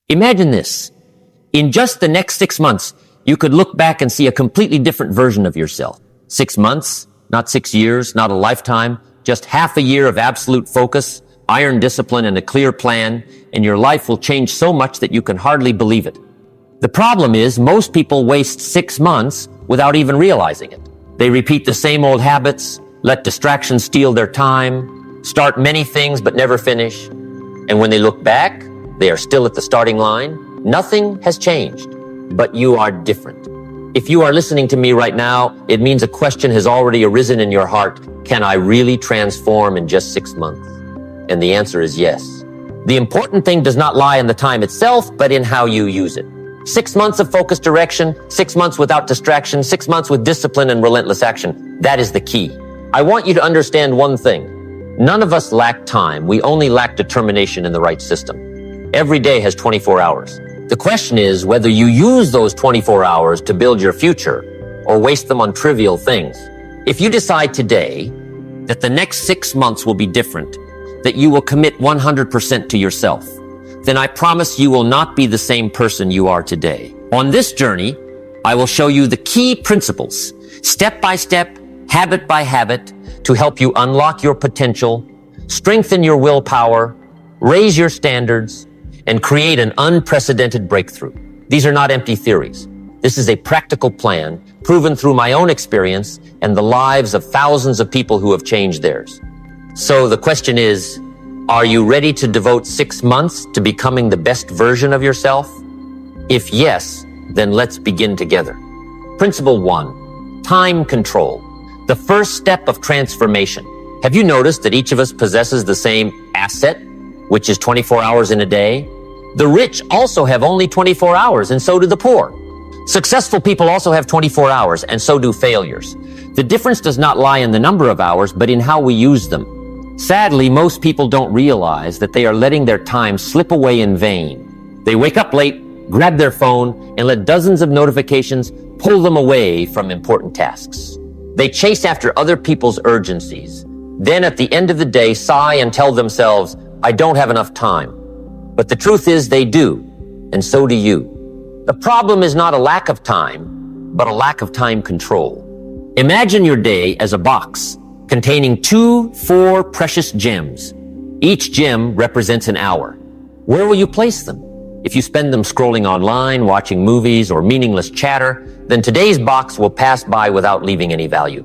Imagine this. In just the next 6 months, you could look back and see a completely different version of yourself. 6 months, not 6 years, not a lifetime, just half a year of absolute focus, iron discipline, and a clear plan, and your life will change so much that you can hardly believe it. The problem is most people waste 6 months without even realizing it. They repeat the same old habits, let distractions steal their time, start many things but never finish. And when they look back, they are still at the starting line. Nothing has changed, but you are different. If you are listening to me right now, it means a question has already arisen in your heart. Can I really transform in just 6 months? And the answer is yes. The important thing does not lie in the time itself, but in how you use it. 6 months of focused direction, 6 months without distraction, 6 months with discipline and relentless action. That is the key. I want you to understand one thing. None of us lack time. We only lack determination in the right system. Every day has 24 hours. The question is whether you use those 24 hours to build your future or waste them on trivial things. If you decide today that the next 6 months will be different, that you will commit 100% to yourself, then I promise you will not be the same person you are today. On this journey, I will show you the key principles, step by step, habit by habit, to help you unlock your potential, strengthen your willpower, raise your standards, and create an unprecedented breakthrough. These are not empty theories. This is a practical plan proven through my own experience and the lives of thousands of people who have changed theirs. So the question is, are you ready to devote 6 months to becoming the best version of yourself? If yes, then let's begin together. Principle 1, time control. The first step of transformation. Have you noticed that each of us possesses the same asset, which is 24 hours in a day? The rich also have only 24 hours, and so do the poor. Successful people also have 24 hours, and so do failures. The difference does not lie in the number of hours, but in how we use them. Sadly, most people don't realize that they are letting their time slip away in vain. They wake up late, grab their phone, and let dozens of notifications pull them away from important tasks. They chase after other people's urgencies. Then at the end of the day, sigh and tell themselves, I don't have enough time. But the truth is they do, and so do you. The problem is not a lack of time, but a lack of time control. Imagine your day as a box containing 4 precious gems. Each gem represents an hour. Where will you place them? If you spend them scrolling online, watching movies, or meaningless chatter, then today's box will pass by without leaving any value.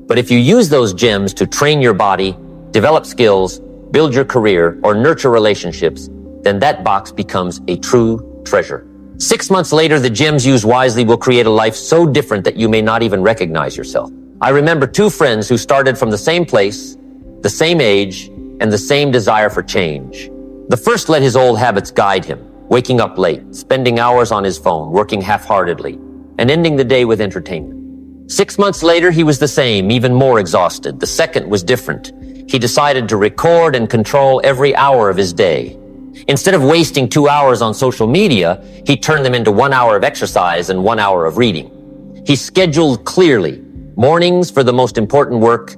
But if you use those gems to train your body, develop skills, build your career, or nurture relationships, then that box becomes a true treasure. 6 months later, the gems used wisely will create a life so different that you may not even recognize yourself. I remember 2 friends who started from the same place, the same age, and the same desire for change. The first let his old habits guide him, waking up late, spending hours on his phone, working half-heartedly, and ending the day with entertainment. 6 months later, he was the same, even more exhausted. The second was different. He decided to record and control every hour of his day. Instead of wasting 2 hours on social media, he turned them into 1 hour of exercise and 1 hour of reading. He scheduled clearly, mornings for the most important work,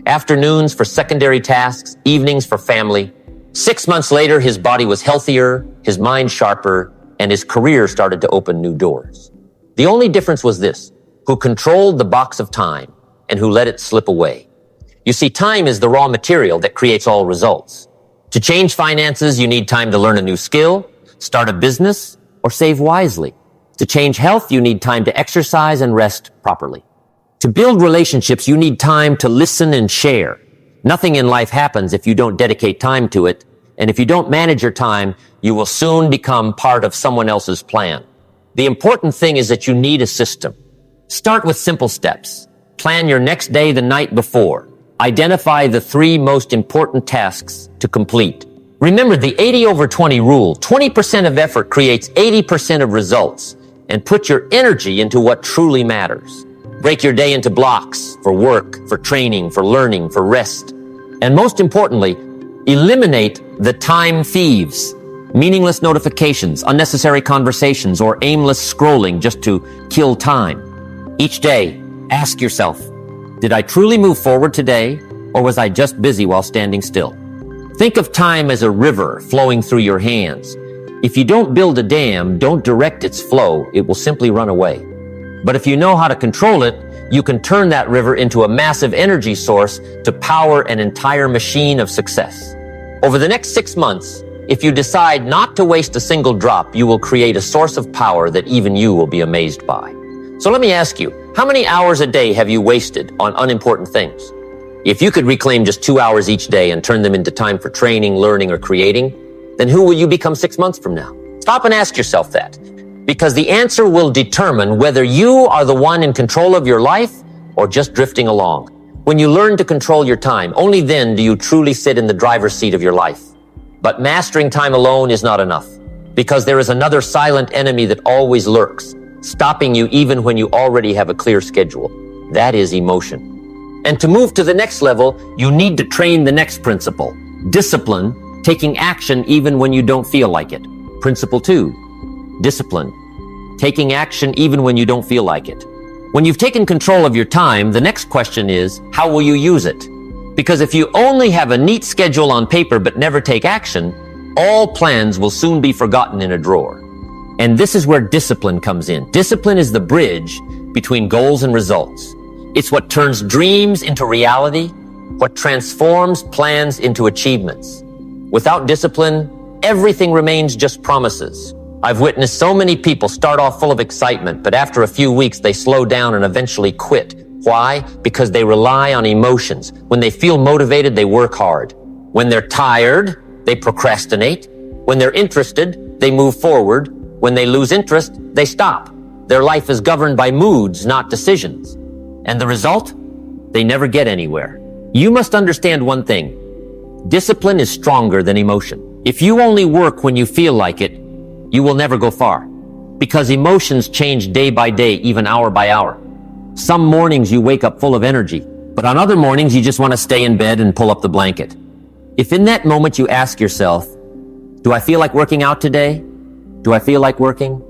afternoons for secondary tasks, evenings for family. 6 months later, his body was healthier, his mind sharper, and his career started to open new doors. The only difference was this: who controlled the box of time and who let it slip away. You see, time is the raw material that creates all results. To change finances, you need time to learn a new skill, start a business, or save wisely. To change health, you need time to exercise and rest properly. To build relationships, you need time to listen and share. Nothing in life happens if you don't dedicate time to it, and if you don't manage your time, you will soon become part of someone else's plan. The important thing is that you need a system. Start with simple steps. Plan your next day the night before. Identify the 3 most important tasks to complete. Remember the 80/20 rule. 20% of effort creates 80% of results, and put your energy into what truly matters. Break your day into blocks for work, for training, for learning, for rest. And most importantly, eliminate the time thieves. Meaningless notifications, unnecessary conversations, or aimless scrolling just to kill time. Each day, ask yourself, did I truly move forward today, or was I just busy while standing still? Think of time as a river flowing through your hands. If you don't build a dam, don't direct its flow, it will simply run away. But if you know how to control it, you can turn that river into a massive energy source to power an entire machine of success. Over the next 6 months, if you decide not to waste a single drop, you will create a source of power that even you will be amazed by. So let me ask you, how many hours a day have you wasted on unimportant things? If you could reclaim just 2 hours each day and turn them into time for training, learning, or creating, then who will you become 6 months from now? Stop and ask yourself that, because the answer will determine whether you are the one in control of your life or just drifting along. When you learn to control your time, only then do you truly sit in the driver's seat of your life. But mastering time alone is not enough, because there is another silent enemy that always lurks, stopping you even when you already have a clear schedule. That is emotion. And to move to the next level, you need to train the next principle. Discipline, taking action even when you don't feel like it. Principle 2, discipline, taking action even when you don't feel like it. When you've taken control of your time, the next question is, how will you use it? Because if you only have a neat schedule on paper but never take action, all plans will soon be forgotten in a drawer. And this is where discipline comes in. Discipline is the bridge between goals and results. It's what turns dreams into reality, what transforms plans into achievements. Without discipline, everything remains just promises. I've witnessed so many people start off full of excitement, but after a few weeks, they slow down and eventually quit. Why? Because they rely on emotions. When they feel motivated, they work hard. When they're tired, they procrastinate. When they're interested, they move forward. When they lose interest, they stop. Their life is governed by moods, not decisions. And the result? They never get anywhere. You must understand one thing. Discipline is stronger than emotion. If you only work when you feel like it, you will never go far. Because emotions change day by day, even hour by hour. Some mornings you wake up full of energy, but on other mornings you just want to stay in bed and pull up the blanket. If in that moment you ask yourself, do I feel like working out today? Do I feel like working?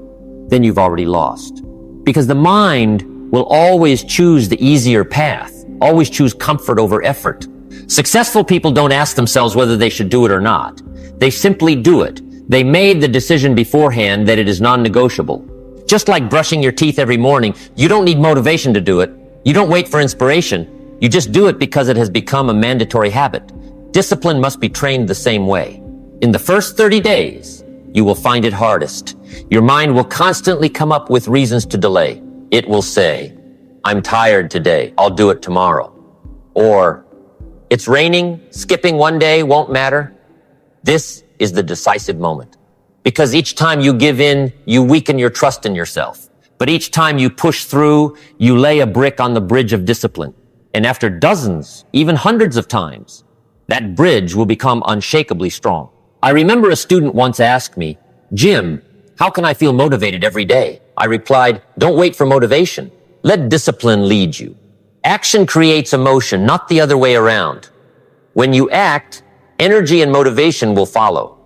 Then you've already lost. Because the mind will always choose the easier path, always choose comfort over effort. Successful people don't ask themselves whether they should do it or not. They simply do it. They made the decision beforehand that it is non-negotiable. Just like brushing your teeth every morning, you don't need motivation to do it. You don't wait for inspiration. You just do it because it has become a mandatory habit. Discipline must be trained the same way. In the first 30 days, you will find it hardest. Your mind will constantly come up with reasons to delay. It will say, I'm tired today, I'll do it tomorrow. Or, it's raining, skipping one day won't matter. This is the decisive moment. Because each time you give in, you weaken your trust in yourself. But each time you push through, you lay a brick on the bridge of discipline. And after dozens, even hundreds of times, that bridge will become unshakably strong. I remember a student once asked me, Jim, how can I feel motivated every day? I replied, don't wait for motivation. Let discipline lead you. Action creates emotion, not the other way around. When you act, energy and motivation will follow.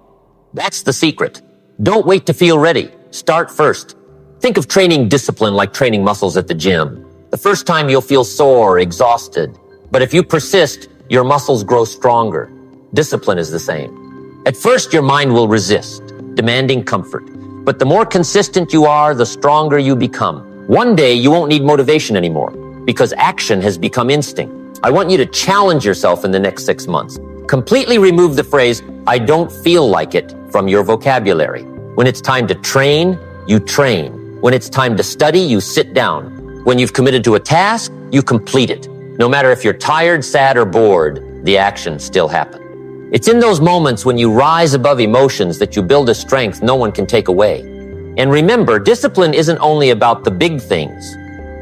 That's the secret. Don't wait to feel ready. Start first. Think of training discipline like training muscles at the gym. The first time you'll feel sore, exhausted. But if you persist, your muscles grow stronger. Discipline is the same. At first, your mind will resist, demanding comfort. But the more consistent you are, the stronger you become. One day, you won't need motivation anymore because action has become instinct. I want you to challenge yourself in the next 6 months. Completely remove the phrase, I don't feel like it, from your vocabulary. When it's time to train, you train. When it's time to study, you sit down. When you've committed to a task, you complete it. No matter if you're tired, sad, or bored, the actions still happen. It's in those moments when you rise above emotions that you build a strength no one can take away. And remember, discipline isn't only about the big things.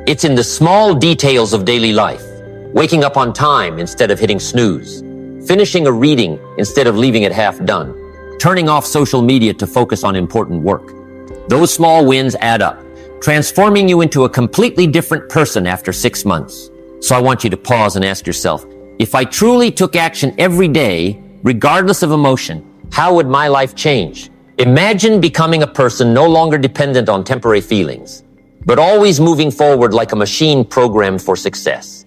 It's in the small details of daily life. Waking up on time instead of hitting snooze. Finishing a reading instead of leaving it half done. Turning off social media to focus on important work. Those small wins add up, transforming you into a completely different person after 6 months. So I want you to pause and ask yourself, if I truly took action every day, regardless of emotion, how would my life change? Imagine becoming a person no longer dependent on temporary feelings, but always moving forward like a machine programmed for success.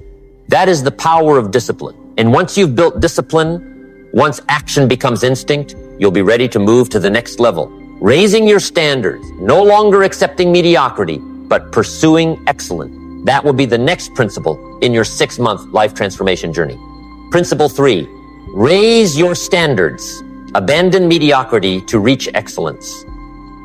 That is the power of discipline. And once you've built discipline, once action becomes instinct, you'll be ready to move to the next level. Raising your standards, no longer accepting mediocrity, but pursuing excellence. That will be the next principle in your 6-month life transformation journey. Principle 3, raise your standards. Abandon mediocrity to reach excellence.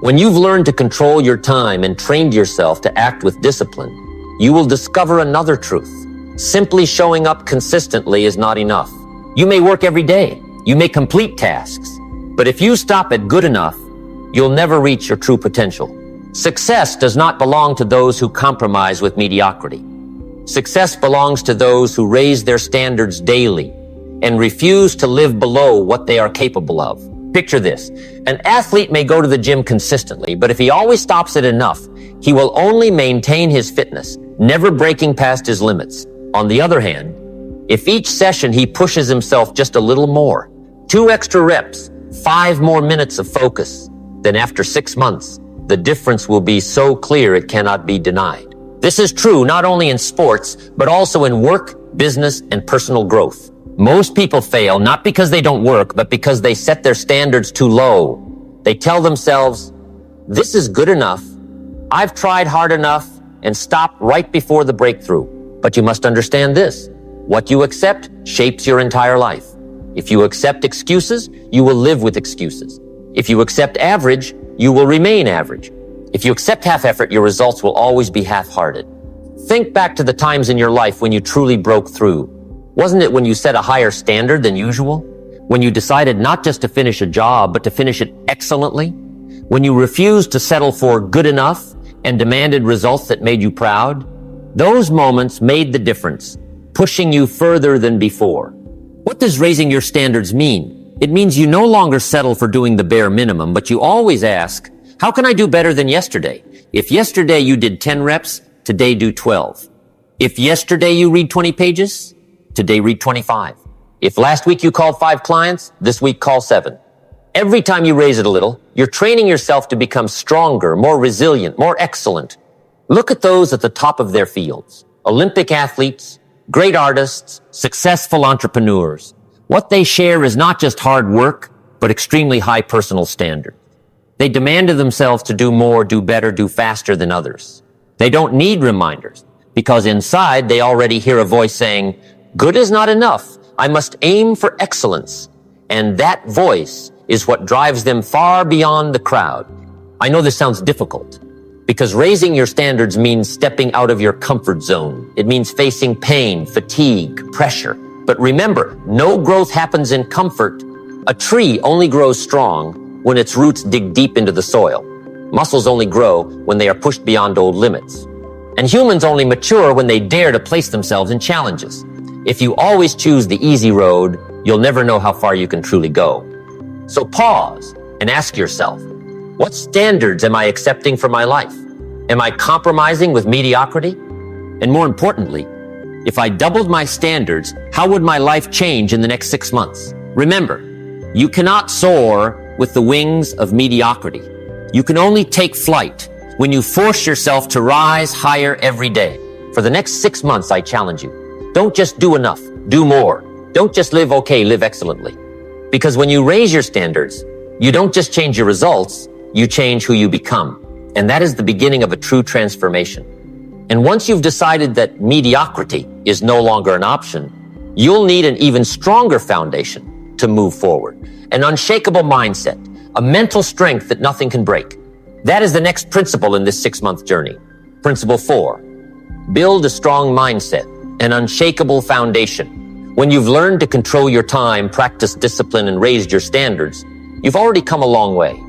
When you've learned to control your time and trained yourself to act with discipline, you will discover another truth. Simply showing up consistently is not enough. You may work every day. You may complete tasks. But if you stop at good enough, you'll never reach your true potential. Success does not belong to those who compromise with mediocrity. Success belongs to those who raise their standards daily and refuse to live below what they are capable of. Picture this. An athlete may go to the gym consistently, but if he always stops at enough, he will only maintain his fitness, never breaking past his limits. On the other hand, if each session he pushes himself just a little more, 2 extra reps, 5 more minutes of focus, then after 6 months, the difference will be so clear it cannot be denied. This is true not only in sports, but also in work, business, and personal growth. Most people fail not because they don't work, but because they set their standards too low. They tell themselves, this is good enough, I've tried hard enough, and stop right before the breakthrough. But you must understand this. What you accept shapes your entire life. If you accept excuses, you will live with excuses. If you accept average, you will remain average. If you accept half effort, your results will always be half-hearted. Think back to the times in your life when you truly broke through. Wasn't it when you set a higher standard than usual? When you decided not just to finish a job, but to finish it excellently? When you refused to settle for good enough and demanded results that made you proud? Those moments made the difference, pushing you further than before. What does raising your standards mean? It means you no longer settle for doing the bare minimum, but you always ask, how can I do better than yesterday? If yesterday you did 10 reps, today do 12. If yesterday you read 20 pages, today read 25. If last week you called 5 clients, this week call 7. Every time you raise it a little, you're training yourself to become stronger, more resilient, more excellent. Look at those at the top of their fields. Olympic athletes, great artists, successful entrepreneurs. What they share is not just hard work, but extremely high personal standards. They demand of themselves to do more, do better, do faster than others. They don't need reminders, because inside they already hear a voice saying, good is not enough. I must aim for excellence. And that voice is what drives them far beyond the crowd. I know this sounds difficult, because raising your standards means stepping out of your comfort zone. It means facing pain, fatigue, pressure. But remember, no growth happens in comfort. A tree only grows strong when its roots dig deep into the soil. Muscles only grow when they are pushed beyond old limits. And humans only mature when they dare to place themselves in challenges. If you always choose the easy road, you'll never know how far you can truly go. So pause and ask yourself, what standards am I accepting for my life? Am I compromising with mediocrity? And more importantly, if I doubled my standards, how would my life change in the next 6 months? Remember, you cannot soar with the wings of mediocrity. You can only take flight when you force yourself to rise higher every day. For the next 6 months, I challenge you. Don't just do enough, do more. Don't just live okay, live excellently. Because when you raise your standards, you don't just change your results, you change who you become. And that is the beginning of a true transformation. And once you've decided that mediocrity is no longer an option, you'll need an even stronger foundation to move forward. An unshakable mindset, a mental strength that nothing can break. That is the next principle in this 6-month journey. Principle 4, build a strong mindset, an unshakable foundation. When you've learned to control your time, practice discipline, and raised your standards, you've already come a long way.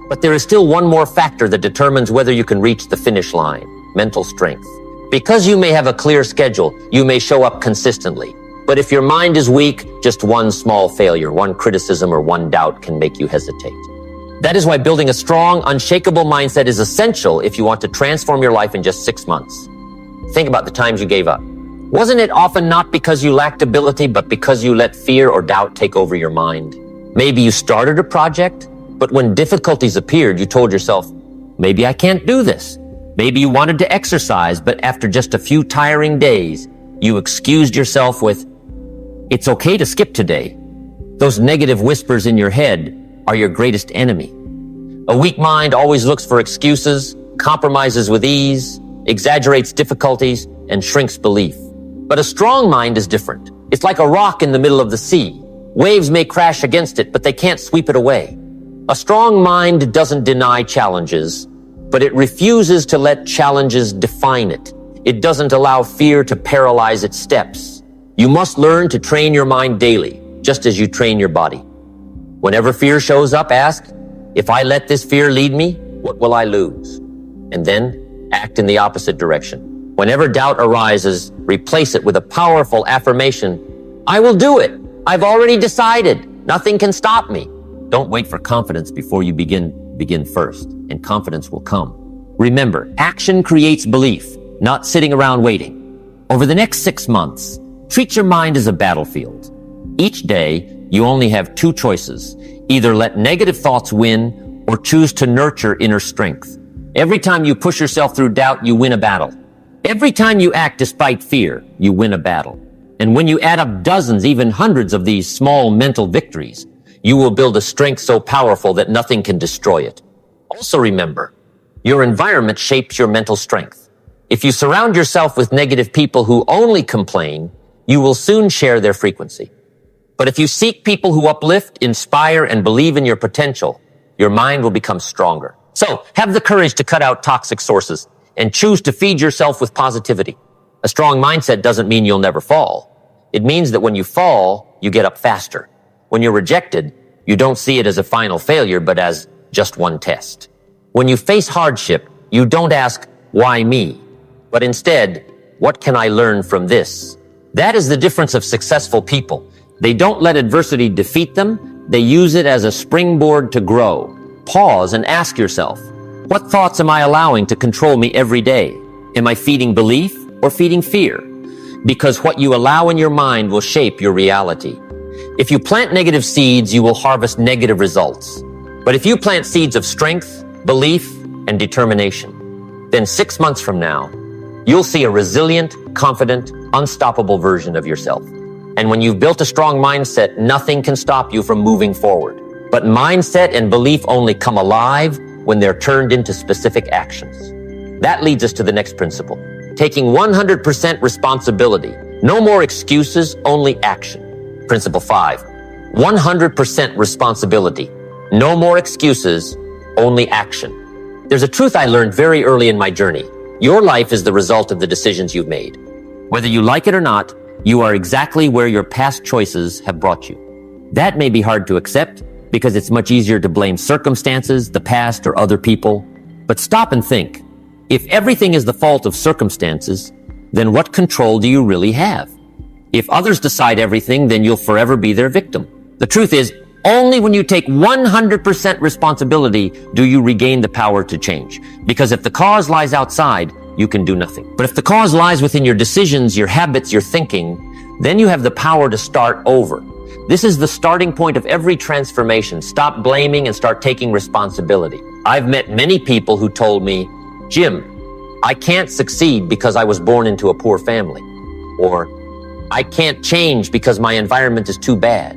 But there is still one more factor that determines whether you can reach the finish line, mental strength. Because you may have a clear schedule, you may show up consistently. But if your mind is weak, just one small failure, one criticism, or one doubt can make you hesitate. That is why building a strong, unshakable mindset is essential if you want to transform your life in just 6 months. Think about the times you gave up. Wasn't it often not because you lacked ability, but because you let fear or doubt take over your mind? Maybe you started a project, but when difficulties appeared, you told yourself, maybe I can't do this. Maybe you wanted to exercise, but after just a few tiring days, you excused yourself with, it's okay to skip today. Those negative whispers in your head are your greatest enemy. A weak mind always looks for excuses, compromises with ease, exaggerates difficulties, and shrinks belief. But a strong mind is different. It's like a rock in the middle of the sea. Waves may crash against it, but they can't sweep it away. A strong mind doesn't deny challenges, but it refuses to let challenges define it. It doesn't allow fear to paralyze its steps. You must learn to train your mind daily, just as you train your body. Whenever fear shows up, ask, if I let this fear lead me, what will I lose? And then act in the opposite direction. Whenever doubt arises, replace it with a powerful affirmation. I will do it. I've already decided. Nothing can stop me. Don't wait for confidence before you begin first, and confidence will come. Remember, action creates belief, not sitting around waiting. Over the next 6 months, treat your mind as a battlefield. Each day, you only have 2 choices. Either let negative thoughts win or choose to nurture inner strength. Every time you push yourself through doubt, you win a battle. Every time you act despite fear, you win a battle. And when you add up dozens, even hundreds of these small mental victories, you will build a strength so powerful that nothing can destroy it. Also remember, your environment shapes your mental strength. If you surround yourself with negative people who only complain, you will soon share their frequency. But if you seek people who uplift, inspire, and believe in your potential, your mind will become stronger. So, have the courage to cut out toxic sources and choose to feed yourself with positivity. A strong mindset doesn't mean you'll never fall. It means that when you fall, you get up faster. When you're rejected, you don't see it as a final failure, but as just one test. When you face hardship, you don't ask, why me? But instead, what can I learn from this? That is the difference of successful people. They don't let adversity defeat them. They use it as a springboard to grow. Pause and ask yourself, what thoughts am I allowing to control me every day? Am I feeding belief or feeding fear? Because what you allow in your mind will shape your reality. If you plant negative seeds, you will harvest negative results. But if you plant seeds of strength, belief, and determination, then 6 months from now, you'll see a resilient, confident, unstoppable version of yourself. And when you've built a strong mindset, nothing can stop you from moving forward. But mindset and belief only come alive when they're turned into specific actions. That leads us to the next principle. Taking 100% responsibility. No more excuses, only action. Principle 5. 100% responsibility. No more excuses, only action. There's a truth I learned very early in my journey. Your life is the result of the decisions you've made. Whether you like it or not, you are exactly where your past choices have brought you. That may be hard to accept because it's much easier to blame circumstances, the past, or other people. But stop and think. If everything is the fault of circumstances, then what control do you really have? If others decide everything, then you'll forever be their victim. The truth is, only when you take 100% responsibility do you regain the power to change. Because if the cause lies outside, you can do nothing. But if the cause lies within your decisions, your habits, your thinking, then you have the power to start over. This is the starting point of every transformation. Stop blaming and start taking responsibility. I've met many people who told me, Jim, I can't succeed because I was born into a poor family. Or, I can't change because my environment is too bad.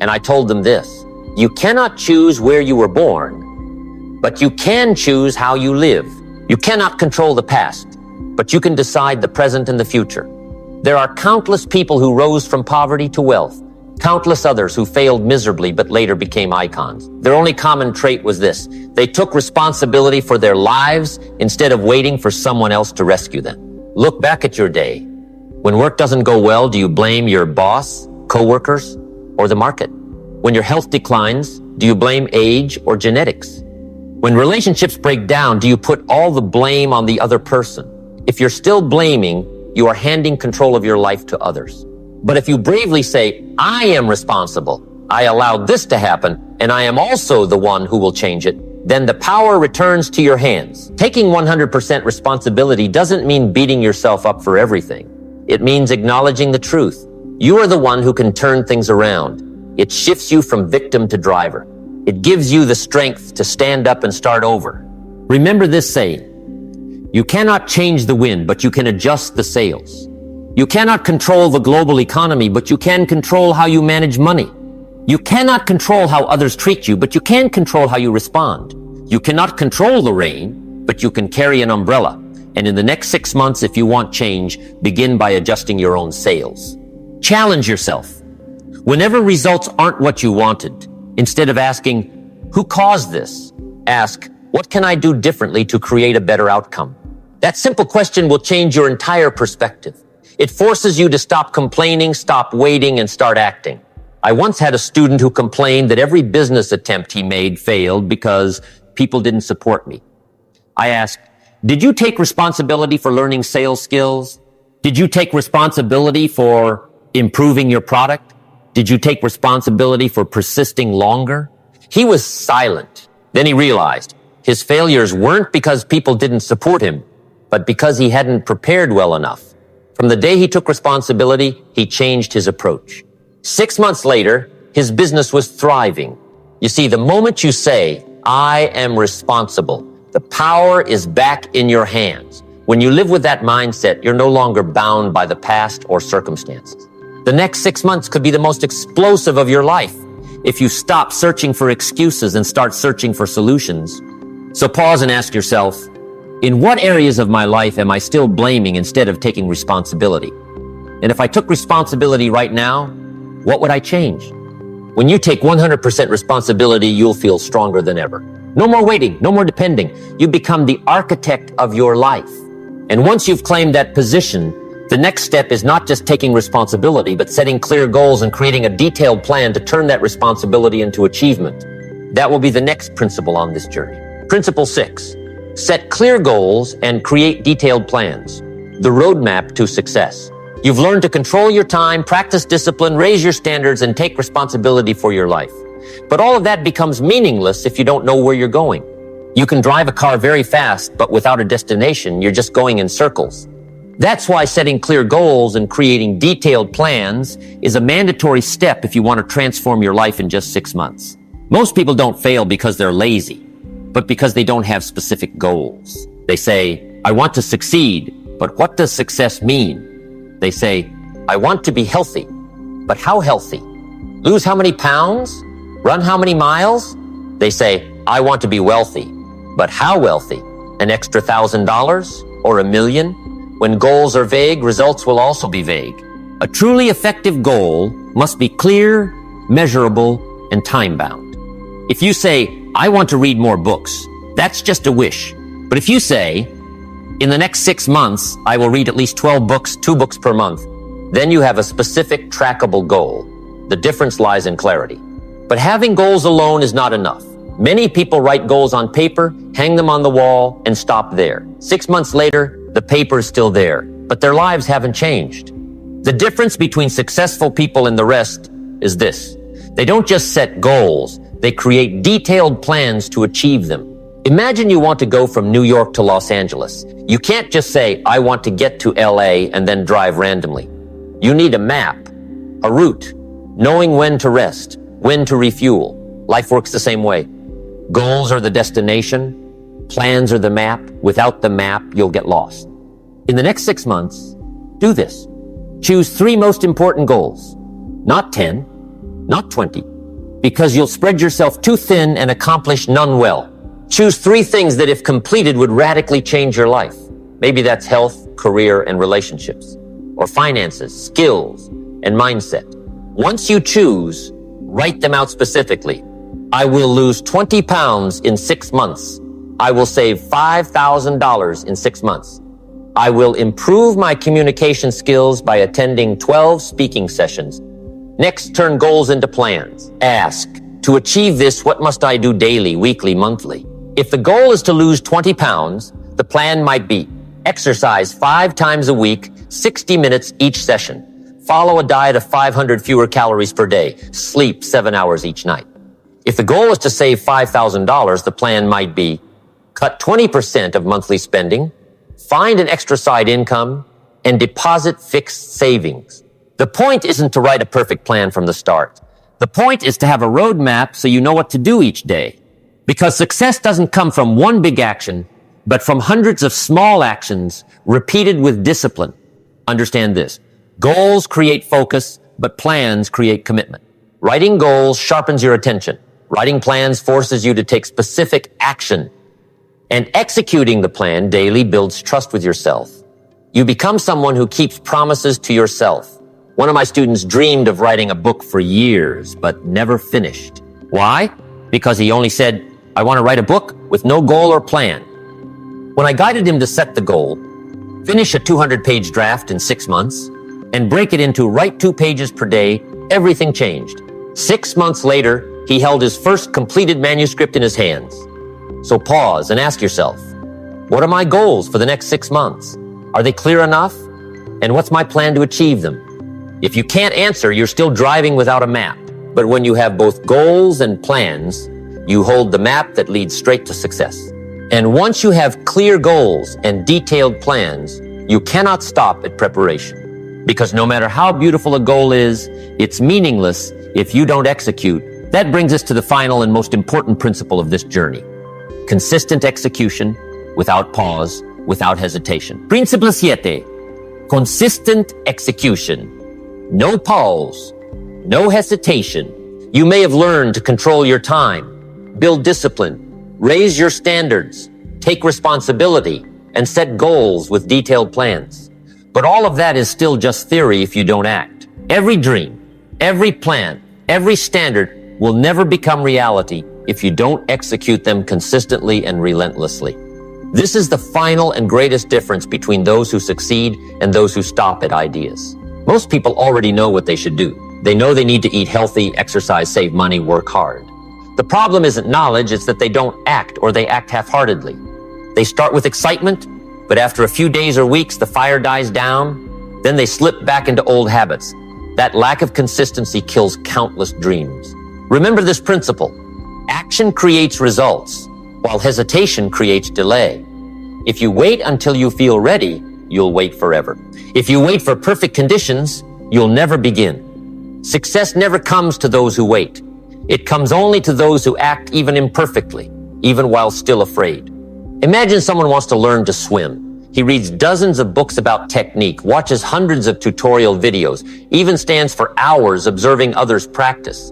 And I told them this, you cannot choose where you were born, but you can choose how you live. You cannot control the past, but you can decide the present and the future. There are countless people who rose from poverty to wealth, countless others who failed miserably but later became icons. Their only common trait was this, they took responsibility for their lives instead of waiting for someone else to rescue them. Look back at your day. When work doesn't go well, do you blame your boss, coworkers, or the market? When your health declines, do you blame age or genetics? When relationships break down, do you put all the blame on the other person? If you're still blaming, you are handing control of your life to others. But if you bravely say, I am responsible, I allowed this to happen, and I am also the one who will change it, then the power returns to your hands. Taking 100% responsibility doesn't mean beating yourself up for everything. It means acknowledging the truth. You are the one who can turn things around. It shifts you from victim to driver. It gives you the strength to stand up and start over. Remember this saying, you cannot change the wind, but you can adjust the sails. You cannot control the global economy, but you can control how you manage money. You cannot control how others treat you, but you can control how you respond. You cannot control the rain, but you can carry an umbrella. And in the next 6 months, if you want change, begin by adjusting your own sails. Challenge yourself. Whenever results aren't what you wanted, instead of asking, who caused this? Ask, what can I do differently to create a better outcome? That simple question will change your entire perspective. It forces you to stop complaining, stop waiting, and start acting. I once had a student who complained that every business attempt he made failed because people didn't support me. I asked, did you take responsibility for learning sales skills? Did you take responsibility for improving your product? Did you take responsibility for persisting longer? He was silent. Then he realized his failures weren't because people didn't support him, but because he hadn't prepared well enough. From the day he took responsibility, he changed his approach. 6 months later, his business was thriving. You see, the moment you say, I am responsible, the power is back in your hands. When you live with that mindset, you're no longer bound by the past or circumstances. The next 6 months could be the most explosive of your life if you stop searching for excuses and start searching for solutions. So pause and ask yourself, in what areas of my life am I still blaming instead of taking responsibility? And if I took responsibility right now, what would I change? When you take 100% responsibility, you'll feel stronger than ever. No more waiting, no more depending. You become the architect of your life. And once you've claimed that position, the next step is not just taking responsibility, but setting clear goals and creating a detailed plan to turn that responsibility into achievement. That will be the next principle on this journey. Principle 6, set clear goals and create detailed plans. The roadmap to success. You've learned to control your time, practice discipline, raise your standards, and take responsibility for your life. But all of that becomes meaningless if you don't know where you're going. You can drive a car very fast, but without a destination, you're just going in circles. That's why setting clear goals and creating detailed plans is a mandatory step if you want to transform your life in just 6 months. Most people don't fail because they're lazy, but because they don't have specific goals. They say, I want to succeed, but what does success mean? They say, I want to be healthy, but how healthy? Lose how many pounds? Run how many miles? They say, I want to be wealthy, but how wealthy? An extra $1,000 or $1 million? When goals are vague, results will also be vague. A truly effective goal must be clear, measurable, and time-bound. If you say, I want to read more books, that's just a wish. But if you say, in the next 6 months, I will read at least 12 books, 2 books per month, then you have a specific, trackable goal. The difference lies in clarity. But having goals alone is not enough. Many people write goals on paper, hang them on the wall, and stop there. 6 months later, the paper is still there, but their lives haven't changed. The difference between successful people and the rest is this. They don't just set goals, they create detailed plans to achieve them. Imagine you want to go from New York to Los Angeles. You can't just say, I want to get to LA and then drive randomly. You need a map, a route, knowing when to rest, when to refuel. Life works the same way. Goals are the destination. Plans are the map. Without the map, you'll get lost. In the next 6 months, do this. Choose 3 most important goals. Not 10, not 20, because you'll spread yourself too thin and accomplish none well. Choose 3 things that, if completed, would radically change your life. Maybe that's health, career, and relationships, or finances, skills, and mindset. Once you choose, write them out specifically. I will lose 20 pounds in 6 months. I will save $5,000 in 6 months. I will improve my communication skills by attending 12 speaking sessions. Next, turn goals into plans. Ask, to achieve this, what must I do daily, weekly, monthly? If the goal is to lose 20 pounds, the plan might be exercise 5 times a week, 60 minutes each session. Follow a diet of 500 fewer calories per day. Sleep 7 hours each night. If the goal is to save $5,000, the plan might be cut 20% of monthly spending, find an extra side income, and deposit fixed savings. The point isn't to write a perfect plan from the start. The point is to have a roadmap so you know what to do each day. Because success doesn't come from one big action, but from hundreds of small actions repeated with discipline. Understand this. Goals create focus, but plans create commitment. Writing goals sharpens your attention. Writing plans forces you to take specific action. And executing the plan daily builds trust with yourself. You become someone who keeps promises to yourself. One of my students dreamed of writing a book for years, but never finished. Why? Because he only said, I want to write a book with no goal or plan. When I guided him to set the goal, finish a 200-page draft in 6 months, and break it into write 2 pages per day, everything changed. 6 months later, he held his first completed manuscript in his hands. So pause and ask yourself, what are my goals for the next 6 months? Are they clear enough? And what's my plan to achieve them? If you can't answer, you're still driving without a map. But when you have both goals and plans, you hold the map that leads straight to success. And once you have clear goals and detailed plans, you cannot stop at preparation. Because no matter how beautiful a goal is, it's meaningless if you don't execute. That brings us to the final and most important principle of this journey. Consistent execution, without pause, without hesitation. Principle 7. Consistent execution. No pause, no hesitation. You may have learned to control your time, build discipline, raise your standards, take responsibility, and set goals with detailed plans. But all of that is still just theory if you don't act. Every dream, every plan, every standard will never become reality if you don't execute them consistently and relentlessly. This is the final and greatest difference between those who succeed and those who stop at ideas. Most people already know what they should do. They know they need to eat healthy, exercise, save money, work hard. The problem isn't knowledge, it's that they don't act, or they act half-heartedly. They start with excitement, but after a few days or weeks, the fire dies down. Then they slip back into old habits. That lack of consistency kills countless dreams. Remember this principle. Action creates results, while hesitation creates delay. If you wait until you feel ready, you'll wait forever. If you wait for perfect conditions, you'll never begin. Success never comes to those who wait. It comes only to those who act even imperfectly, even while still afraid. Imagine someone wants to learn to swim. He reads dozens of books about technique, watches hundreds of tutorial videos, even stands for hours observing others practice.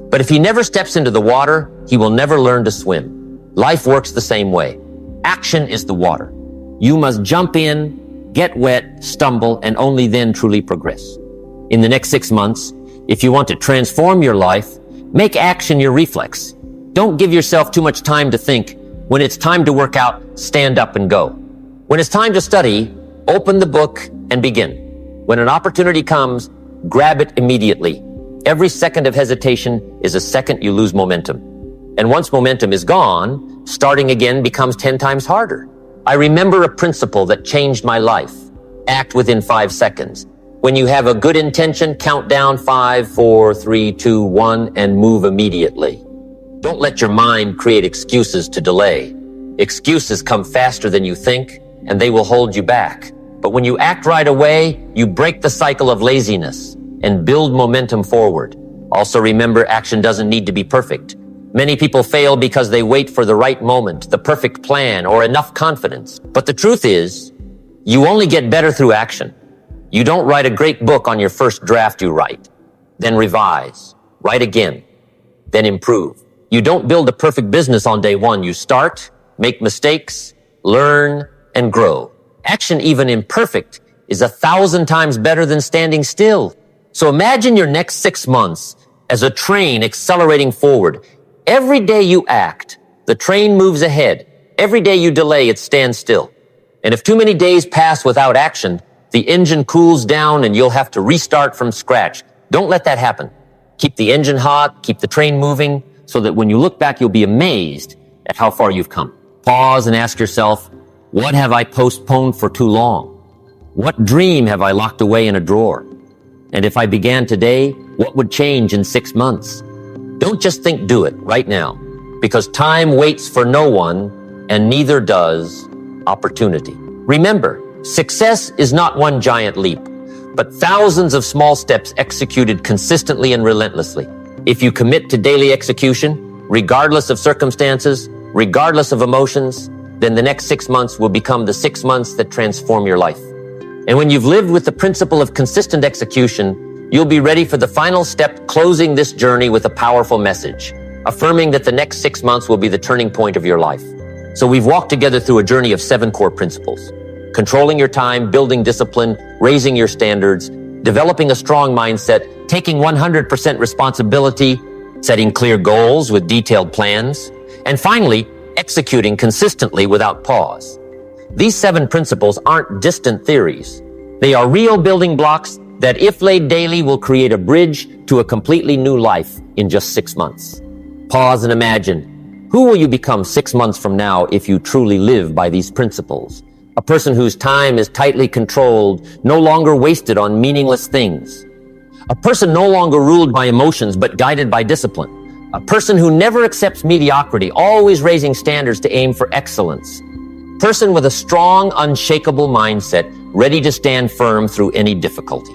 But if he never steps into the water, he will never learn to swim. Life works the same way. Action is the water. You must jump in, get wet, stumble, and only then truly progress. In the next 6 months, if you want to transform your life, make action your reflex. Don't give yourself too much time to think. When it's time to work out, stand up and go. When it's time to study, open the book and begin. When an opportunity comes, grab it immediately. Every second of hesitation is a second you lose momentum. And once momentum is gone, starting again becomes 10 times harder. I remember a principle that changed my life. Act within 5 seconds. When you have a good intention, count down 5, 4, 3, 2, 1, and move immediately. Don't let your mind create excuses to delay. Excuses come faster than you think, and they will hold you back. But when you act right away, you break the cycle of laziness and build momentum forward. Also remember, action doesn't need to be perfect. Many people fail because they wait for the right moment, the perfect plan, or enough confidence. But the truth is, you only get better through action. You don't write a great book on your first draft you write, then revise, write again, then improve. You don't build a perfect business on day one. You start, make mistakes, learn, and grow. Action, even imperfect, is 1,000 times better than standing still. So imagine your next 6 months as a train accelerating forward. Every day you act, the train moves ahead. Every day you delay, it stands still. And if too many days pass without action, the engine cools down and you'll have to restart from scratch. Don't let that happen. Keep the engine hot, keep the train moving, so that when you look back, you'll be amazed at how far you've come. Pause and ask yourself, what have I postponed for too long? What dream have I locked away in a drawer? And if I began today, what would change in 6 months? Don't just think, do it right now, because time waits for no one, and neither does opportunity. Remember, success is not one giant leap, but thousands of small steps executed consistently and relentlessly. If you commit to daily execution, regardless of circumstances, regardless of emotions, then the next 6 months will become the 6 months that transform your life. And when you've lived with the principle of consistent execution, you'll be ready for the final step, closing this journey with a powerful message. affirming that the next 6 months will be the turning point of your life. So we've walked together through a journey of 7 core principles: controlling your time, building discipline, raising your standards, developing a strong mindset, taking 100% responsibility, setting clear goals with detailed plans, and finally, executing consistently without pause. These 7 principles aren't distant theories. They are real building blocks that, if laid daily, will create a bridge to a completely new life in just 6 months. Pause and imagine. Who will you become 6 months from now if you truly live by these principles? A person whose time is tightly controlled, no longer wasted on meaningless things. A person no longer ruled by emotions but guided by discipline. A person who never accepts mediocrity, always raising standards to aim for excellence. A person with a strong, unshakable mindset, ready to stand firm through any difficulty.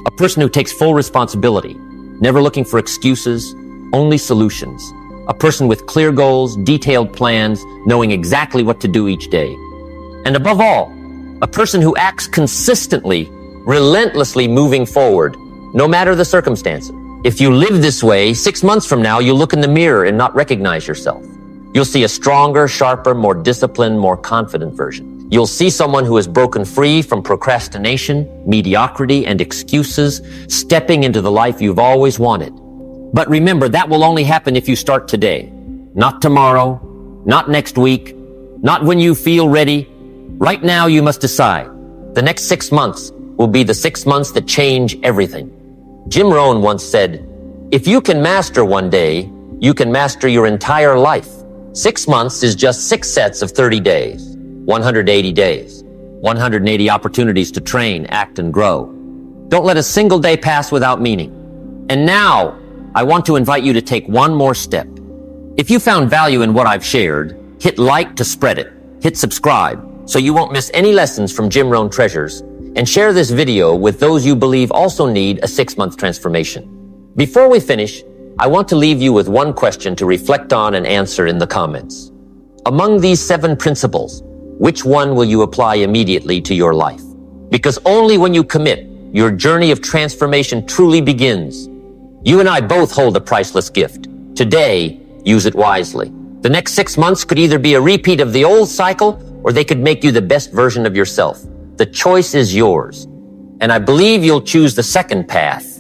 A person who takes full responsibility, never looking for excuses, only solutions. A person with clear goals, detailed plans, knowing exactly what to do each day. And above all, a person who acts consistently, relentlessly moving forward, no matter the circumstances. If you live this way, 6 months from now, you'll look in the mirror and not recognize yourself. You'll see a stronger, sharper, more disciplined, more confident version. You'll see someone who has broken free from procrastination, mediocrity, and excuses, stepping into the life you've always wanted. But remember, that will only happen if you start today. Not tomorrow, not next week, not when you feel ready. Right now, you must decide. The next 6 months will be the 6 months that change everything. Jim Rohn once said, "If you can master one day, you can master your entire life." 6 months is just 6 sets of 30 days, 180 days, 180 opportunities to train, act, and grow. Don't let a single day pass without meaning. And now, I want to invite you to take one more step. If you found value in what I've shared, hit like to spread it. Hit subscribe so you won't miss any lessons from Jim Rohn Treasures, and share this video with those you believe also need a 6-month transformation. Before we finish, I want to leave you with one question to reflect on and answer in the comments. Among these 7 principles, which one will you apply immediately to your life? Because only when you commit, your journey of transformation truly begins. You and I both hold a priceless gift. Today, use it wisely. The next 6 months could either be a repeat of the old cycle, or they could make you the best version of yourself. The choice is yours. And I believe you'll choose the second path.